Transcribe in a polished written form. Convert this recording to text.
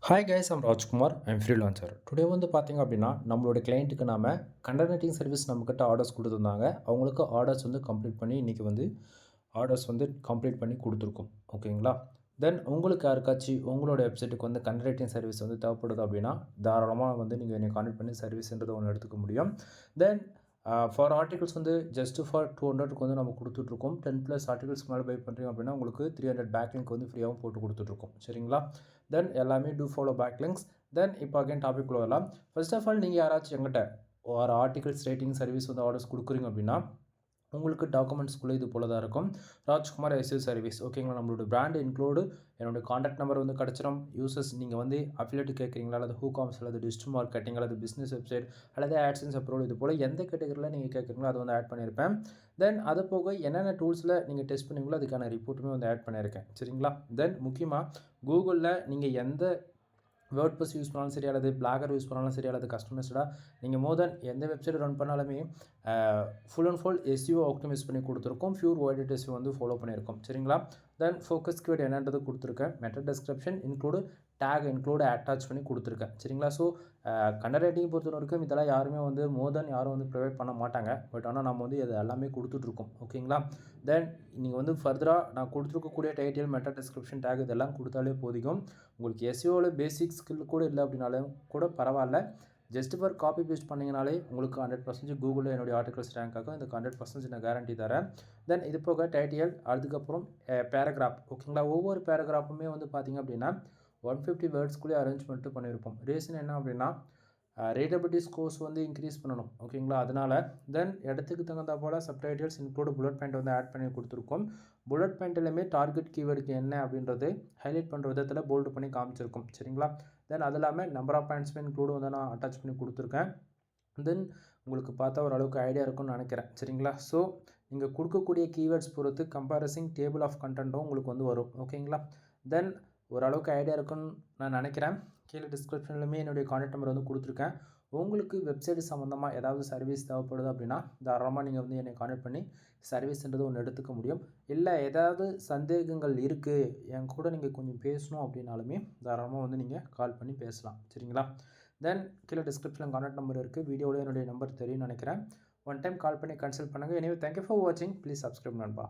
Hi guys, I'm Rajkumar. I'm freelancer. Today வந்து பார்த்தீங்க அப்படின்னா, நம்மளோட கிளையண்ட்டுக்கு நாம கண்டென்ட் ரைட்டிங் சர்வீஸ் நம்மக்கிட்ட ஆர்டர்ஸ் கொடுத்துருந்தாங்க. அவங்களுக்கு ஆர்டர்ஸ் வந்து கம்ப்ளீட் பண்ணி இன்றைக்கி வந்து ஆர்டர்ஸ் வந்து கம்ப்ளீட் பண்ணி கொடுத்துருக்கோம். ஓகேங்களா? தென் உங்களுக்கு யாருக்காச்சும் உங்களோட வெப்சைட்டுக்கு வந்து கண்டென்ட் ரைட்டிங் சர்வீஸ் வந்து தேவைப்படுது அப்படின்னா, தாராளமாக வந்து நீங்கள் என்னை கான்டெக்ட் பண்ணி சர்வீஸ்ன்றதை ஒன்று எடுத்துக்க முடியும். தென் ஃபார் ஆர்டிகல்ஸ் வந்து ஜஸ்ட் ஃபார் 200க்கு வந்து நம்ம கொடுத்துட்ருக்கோம். 10+ ஆர்டிகல்ஸ்க்கு மேலே பை பண்ணுறீங்க அப்படின்னா உங்களுக்கு 300 பேக்லிங்க் வந்து ஃப்ரீயாகவும் போட்டு கொடுத்துட்ருக்கோம். சரிங்களா? தென் எல்லாமே டூ ஃபாலோ பேக்லிங்க்ஸ். தென் இப்போ அகைன் டாபிக் வரலாம். ஃபர்ஸ்ட் ஆஃப் ஆல் நீங்கள் யாராச்சும் எங்கிட்ட ஒரு ஆர்டிகல்ஸ் ரேட்டிங் சர்வீஸ் வந்து ஆர்டர்ஸ் கொடுக்குறீங்க அப்படின்னா, உங்களுக்கு டாக்குமெண்ட்ஸ்குள்ளே இது போல தான் இருக்கும். Rajkumar SU service. ஓகேங்களா? நம்மளோட பிராண்ட் இன்க்ளூடு என்னோட காண்டாக்ட் நம்பர் வந்து கிடச்சிரும். யூசர்ஸ் நீங்கள் வந்து அஃபிலியேட் கேட்குறீங்களா, அல்லது ஹூகாம்ஸ், அல்லது டிஜிட்டல் மார்க்கெட்டிங், அல்லது பிஸ்னஸ் வெப்சைட், அல்லது ஆட்சன்ஸ் அப்ரோல், இது போல் எந்த கேட்டகரியில் நீங்கள் கேட்குறீங்களோ அதை வந்து ஆட் பண்ணியிருப்பேன். தென் அது போக என்னென்ன டூல்ஸில் நீங்கள் டெஸ்ட் பண்ணீங்களோ அதுக்கான ரிப்போர்ட்டுமே வந்து ஆட் பண்ணியிருக்கேன். சரிங்களா? தென் முக்கியமாக கூகுளில் நீங்கள் எந்த வேர்ட்ப்ரெஸ் யூஸ் பண்ணாலும் சரி, அல்லது பிளாகர் யூஸ் பண்ணாலும் சரி, அல்லது கஸ்டமைஸ்டாக நீங்கள் மோர் தென் எந்த வெப்சைட் ரன் பண்ணாலுமே full and full SEO optimise பண்ணி கொடுத்துருக்கோம். பியூர் வைடட் எஸ்இஓ வந்து ஃபாலோ பண்ணியிருக்கோம். சரிங்களா? தென் ஃபோக்கஸ் கீவேர்ட் என்னன்றது கொடுத்துருக்கேன். Meta description include take include attach பண்ணி கொடுத்துருக்கேன். சரிங்களா? ஸோ கண்டென்ட் ரைட்டிங் பொறுத்த வரைக்கும் இதெல்லாம் யாருமே வந்து மோர் தென் யாரும் வந்து ப்ரொவைட் பண்ண மாட்டாங்க. பட் ஆனால் நம்ம வந்து இது எல்லாமே கொடுத்துட்ருக்கோம். ஓகேங்களா? தென் நீங்கள் வந்து ஃபர்தராக நான் கொடுத்துருக்கக்கூடிய டைட்டில், மெட்டா டிஸ்கிரிப்ஷன், டேக் இதெல்லாம் கொடுத்தாலே போதிக்கும். உங்களுக்கு எஸ்இஓவில் பேசிக் ஸ்கில் கூட இல்லை அப்படின்னாலும் கூட பரவாயில்ல. ஜஸ்ட் ஃபார் காப்பி பேஸ்ட் பண்ணிங்கனாலே உங்களுக்கு 100% கூகுளில் என்னுடைய ஆர்டிகல்ஸ் ரேங்க் ஆகும். இதுக்கு 100% நான் கேரண்டி தரேன். தென் இது போக டைட்டில், அதுக்கப்புறம் பேராகிராஃப். ஓகேங்களா? ஒவ்வொரு பேராகிராஃபுமே வந்து பார்த்திங்க அப்படின்னா 150 வேர்ட்ஸ்குள்ளே அரேஞ்ச்மெண்ட்டு பண்ணியிருப்போம். ரீசன் என்ன அப்படின்னா ரீடபிலிட்டி ஸ்கோர்ஸ் வந்து இன்க்ரீஸ் பண்ணணும். ஓகேங்களா? அதனால் தென் இடத்துக்கு தகுந்த போல் சப்டைட்டில்ஸ் இன்க்ளூட் புல்லட் பாயிண்ட் வந்து ஆட் பண்ணி கொடுத்துருக்கோம். புல்லட் பாயிண்ட்லையுமே டார்கெட் கீவேர்டுக்கு என்ன அப்படின்றது ஹைலைட் பண்ணுற விதத்தில் போல்டு பண்ணி காமிச்சிருக்கும். சரிங்களா? தென் அது இல்லாமல் நம்பர் ஆஃப் பாயிண்ட்ஸ்மே இன்க்ளூடு வந்து நான் அட்டாச் பண்ணி கொடுத்துருக்கேன். தென் உங்களுக்கு பார்த்தா ஓரளவுக்கு ஐடியா இருக்கும்னு நினைக்கிறேன். சரிங்களா? ஸோ நீங்கள் கொடுக்கக்கூடிய கீவேர்ட்ஸ் பொறுத்து கம்பேரிசிங் டேபிள் ஆஃப் கண்டென்ட்டும் உங்களுக்கு வந்து வரும். ஓகேங்களா? தென் ஓரளவுக்கு ஐடியா இருக்குன்னு நான் நினைக்கிறேன். கீழே டிஸ்கிரிப்ஷன்லையுமே என்னுடைய கான்டாக்ட் நம்பர் வந்து கொடுத்துருக்கேன். உங்களுக்கு வெப்சைட் சம்மந்தமாக ஏதாவது சர்வீஸ் தேவைப்படுது அப்படின்னா தாராளமாக நீங்கள் வந்து என்னை கான்டாக்ட் பண்ணி சர்வீஸ்ன்றது ஒன்று எடுத்துக்க முடியும். இல்லை ஏதாவது சந்தேகங்கள் இருக்குது, என் கூட நீங்கள் கொஞ்சம் பேசணும் அப்படின்னாலுமே தாராளமாக வந்து நீங்கள் கால் பண்ணி பேசலாம். சரிங்களா? தென் கீழே டிஸ்கிரிப்ஷனில் கான்டாக்ட் நம்பர் இருக்குது. வீடியோவில் என்னுடைய நம்பர் தெரியும்னு நினைக்கிறேன். ஒன் டைம் கால் பண்ணி கன்சல்ட் பண்ணுங்கள். எனவே தேங்க்யூ ஃபார் வாட்சிங். ப்ளீஸ் சப்ஸ்கிரைப் நண்பா.